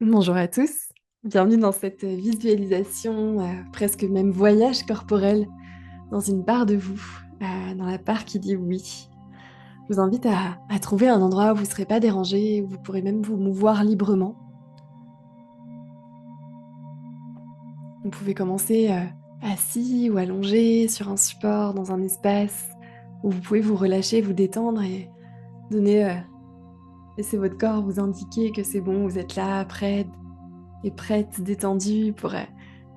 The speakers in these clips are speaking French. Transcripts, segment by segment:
Bonjour à tous, bienvenue dans cette visualisation, presque même voyage corporel dans une part de vous, dans la part qui dit oui. Je vous invite à trouver un endroit où vous ne serez pas dérangé, où vous pourrez même vous mouvoir librement. Vous pouvez commencer assis ou allongé sur un support dans un espace où vous pouvez vous relâcher, vous détendre et donner, laisser votre corps vous indiquer que c'est bon, vous êtes là, prête et prête, détendue pour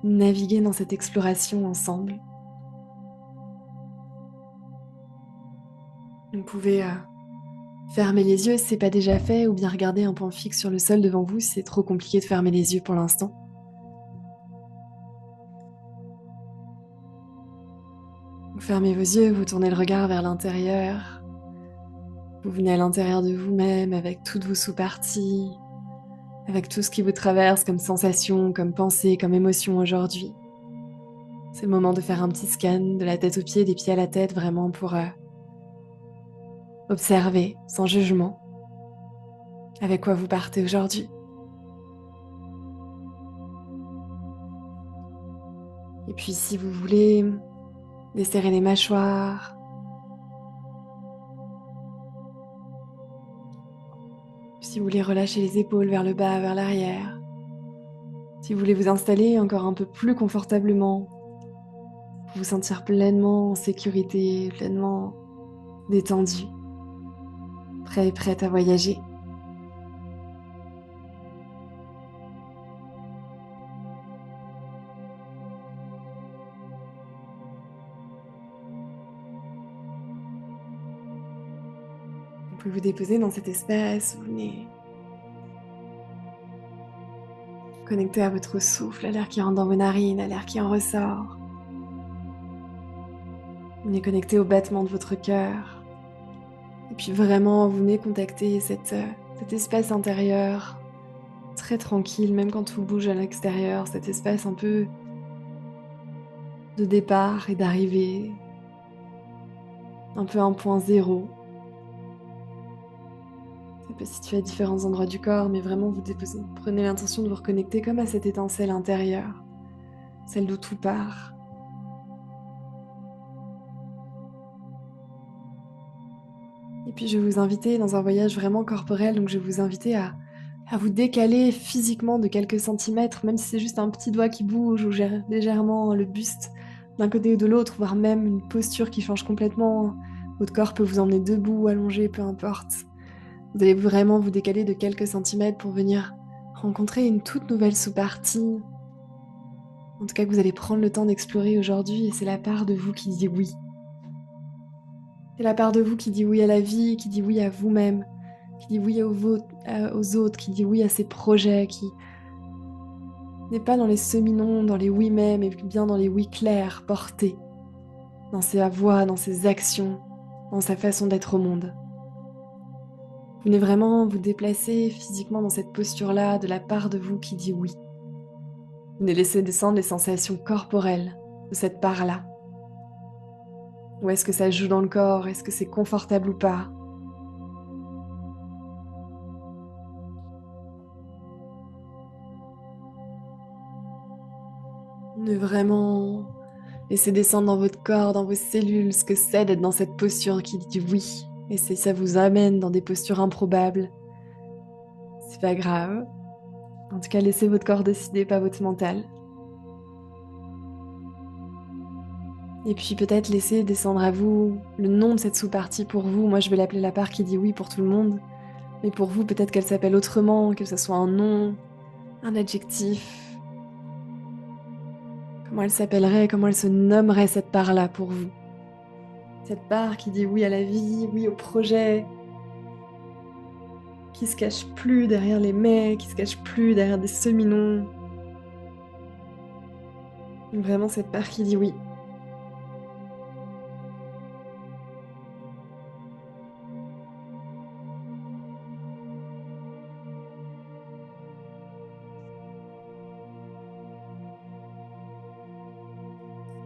naviguer dans cette exploration ensemble. Vous pouvez fermer les yeux si c'est pas déjà fait ou bien regarder un point fixe sur le sol devant vous si c'est trop compliqué de fermer les yeux pour l'instant. Vous fermez vos yeux, vous tournez le regard vers l'intérieur. Vous venez à l'intérieur de vous-même avec toutes vos sous-parties, avec tout ce qui vous traverse comme sensation, comme pensée, comme émotion aujourd'hui. C'est le moment de faire un petit scan de la tête aux pieds, des pieds à la tête, vraiment pour observer, sans jugement, avec quoi vous partez aujourd'hui. Et puis si vous voulez, desserrer les mâchoires. Si vous voulez relâcher les épaules vers le bas, vers l'arrière. Si vous voulez vous installer encore un peu plus confortablement, pour vous sentir pleinement en sécurité, pleinement détendu, prêt et prête à voyager. Vous pouvez vous déposer dans cet espace, vous venez connecter à votre souffle, à l'air qui rentre dans vos narines, à l'air qui en ressort. Vous venez connecter au battement de votre cœur. Et puis vraiment, vous venez contacter cet espace intérieur, très tranquille, même quand tout bouge à l'extérieur, cet espace un peu de départ et d'arrivée, un peu un point zéro. Ça peut se situer à différents endroits du corps, mais vraiment prenez l'intention de vous reconnecter comme à cette étincelle intérieure, celle d'où tout part. Et puis je vais vous inviter dans un voyage vraiment corporel, donc je vais vous inviter à vous décaler physiquement de quelques centimètres, même si c'est juste un petit doigt qui bouge ou légèrement le buste d'un côté ou de l'autre, voire même une posture qui change complètement. Votre corps peut vous emmener debout, allongé, peu importe. Vous allez vraiment vous décaler de quelques centimètres pour venir rencontrer une toute nouvelle sous-partie. En tout cas, que vous allez prendre le temps d'explorer aujourd'hui, et c'est la part de vous qui dit oui. C'est la part de vous qui dit oui à la vie, qui dit oui à vous-même, qui dit oui aux autres, qui dit oui à ses projets, qui n'est pas dans les semi-noms, dans les oui mais, mais bien dans les oui clairs, portés, dans ses voix, dans ses actions, dans sa façon d'être au monde. Vous venez vraiment vous déplacer physiquement dans cette posture-là de la part de vous qui dit oui. Vous venez laisser descendre les sensations corporelles de cette part-là. Où est-ce que ça joue dans le corps? Est-ce que c'est confortable ou pas? De vraiment laisser descendre dans votre corps, dans vos cellules, ce que c'est d'être dans cette posture qui dit oui. Et si ça vous amène dans des postures improbables, c'est pas grave. En tout cas, laissez votre corps décider, pas votre mental. Et puis peut-être laisser descendre à vous le nom de cette sous-partie pour vous. Moi, je vais l'appeler la part qui dit oui pour tout le monde. Mais pour vous, peut-être qu'elle s'appelle autrement, que ce soit un nom, un adjectif. Comment elle s'appellerait, comment elle se nommerait cette part-là pour vous? Cette part qui dit oui à la vie, oui au projet, qui se cache plus derrière les mais, qui se cache plus derrière des semi-noms. Vraiment cette part qui dit oui.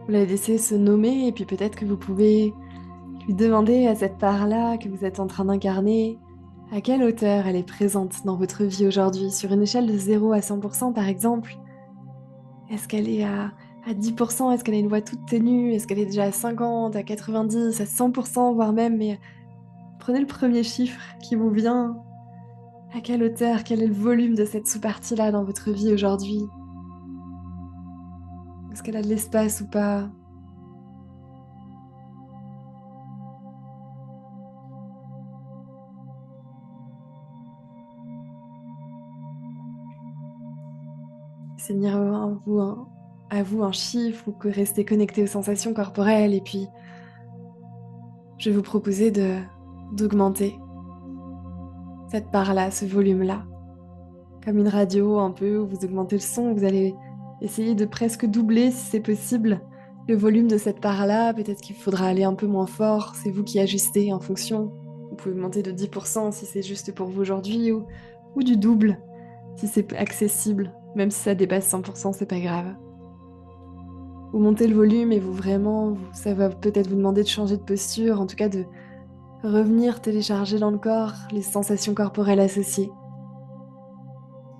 Vous la laissez se nommer et puis peut-être que vous pouvez lui demander à cette part-là que vous êtes en train d'incarner À quelle hauteur elle est présente dans votre vie aujourd'hui? Sur une échelle de 0 à 100% par exemple, est-ce qu'elle est à 10%? Est-ce qu'elle a une voix toute ténue? Est-ce qu'elle est déjà à 50, à 90, à 100%, voire même? Mais prenez le premier chiffre qui vous vient. À quelle hauteur? Quel est le volume de cette sous-partie-là dans votre vie aujourd'hui? Est-ce qu'elle a de l'espace ou pas? Seigneur à vous un chiffre ou que rester connecté aux sensations corporelles. Et puis, je vais vous proposer d'augmenter cette part-là, ce volume-là. Comme une radio un peu, où vous augmentez le son, vous allez essayer de presque doubler, si c'est possible, le volume de cette part-là. Peut-être qu'il faudra aller un peu moins fort, c'est vous qui ajustez en fonction. Vous pouvez monter de 10% si c'est juste pour vous aujourd'hui, ou du double si c'est accessible. Même si ça dépasse 100%, c'est pas grave. Vous montez le volume et ça va peut-être vous demander de changer de posture, en tout cas de revenir télécharger dans le corps les sensations corporelles associées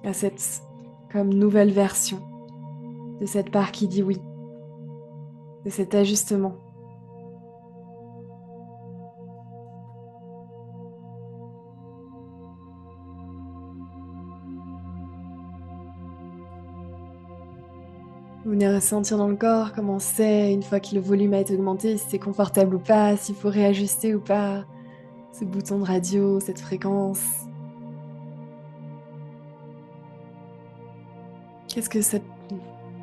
à cette comme nouvelle version de cette part qui dit oui, de cet ajustement. Vous venez ressentir dans le corps comment c'est, une fois que le volume a été augmenté, si c'est confortable ou pas, s'il faut réajuster ou pas, ce bouton de radio, cette fréquence. Qu'est-ce que cette...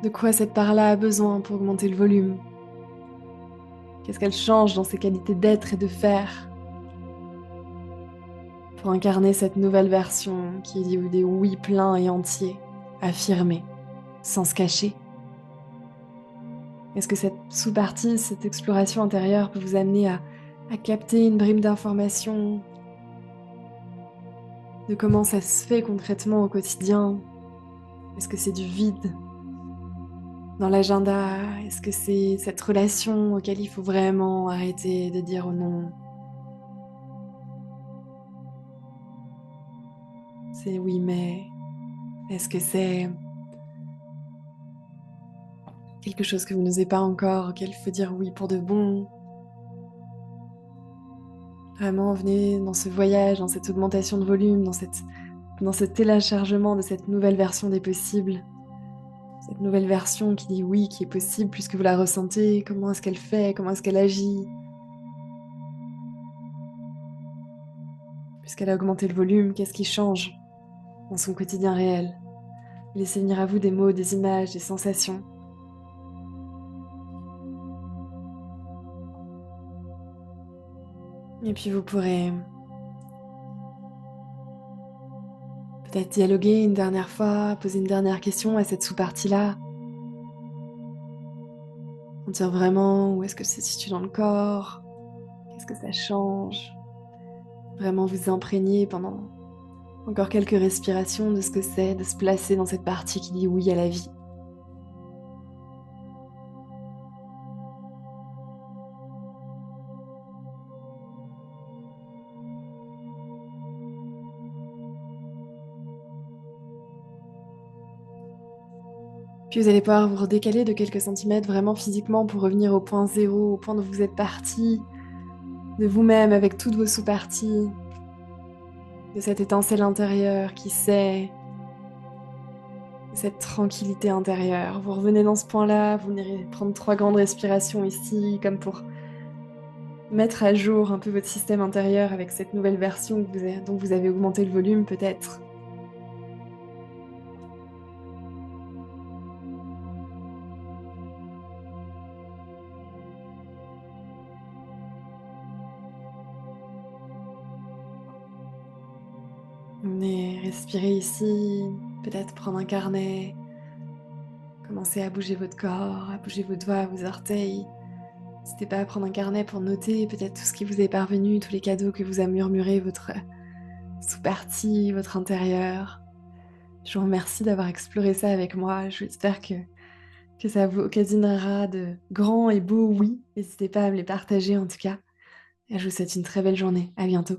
De quoi cette part-là a besoin pour augmenter le volume? Qu'est-ce qu'elle change dans ses qualités d'être et de faire pour incarner cette nouvelle version qui est des oui pleins et entiers, affirmés, sans se cacher? Est-ce que cette sous-partie, cette exploration intérieure peut vous amener à capter une brime d'information de comment ça se fait concrètement au quotidien? Est-ce que c'est du vide dans l'agenda? Est-ce que c'est cette relation auquel il faut vraiment arrêter de dire non? C'est oui, mais est-ce que c'est quelque chose que vous n'osez pas encore, auquel il faut dire oui pour de bon? Vraiment, venez dans ce voyage, dans cette augmentation de volume, dans ce téléchargement de cette nouvelle version des possibles. Cette nouvelle version qui dit oui, qui est possible puisque vous la ressentez. Comment est-ce qu'elle fait? Comment est-ce qu'elle agit? Puisqu'elle a augmenté le volume, qu'est-ce qui change dans son quotidien réel? Laissez venir à vous des mots, des images, des sensations. Et puis vous pourrez peut-être dialoguer une dernière fois, poser une dernière question à cette sous-partie-là. Sentir vraiment où est-ce que c'est situé dans le corps, qu'est-ce que ça change. Vraiment vous imprégner pendant encore quelques respirations de ce que c'est de se placer dans cette partie qui dit oui à la vie. Puis vous allez pouvoir vous redécaler de quelques centimètres vraiment physiquement pour revenir au point zéro, au point d'où vous êtes parti, de vous-même avec toutes vos sous-parties, de cette étincelle intérieure qui sait, de cette tranquillité intérieure. Vous revenez dans ce point-là, vous venez prendre 3 grandes respirations ici, comme pour mettre à jour un peu votre système intérieur avec cette nouvelle version dont vous avez augmenté le volume peut-être. Venez respirer ici, peut-être prendre un carnet, commencer à bouger votre corps, à bouger vos doigts, vos orteils. N'hésitez pas à prendre un carnet pour noter peut-être tout ce qui vous est parvenu, tous les cadeaux que vous a murmuré votre sous-partie, votre intérieur. Je vous remercie d'avoir exploré ça avec moi. J'espère que ça vous occasionnera de grands et beaux oui. N'hésitez pas à me les partager en tout cas. Et je vous souhaite une très belle journée. À bientôt.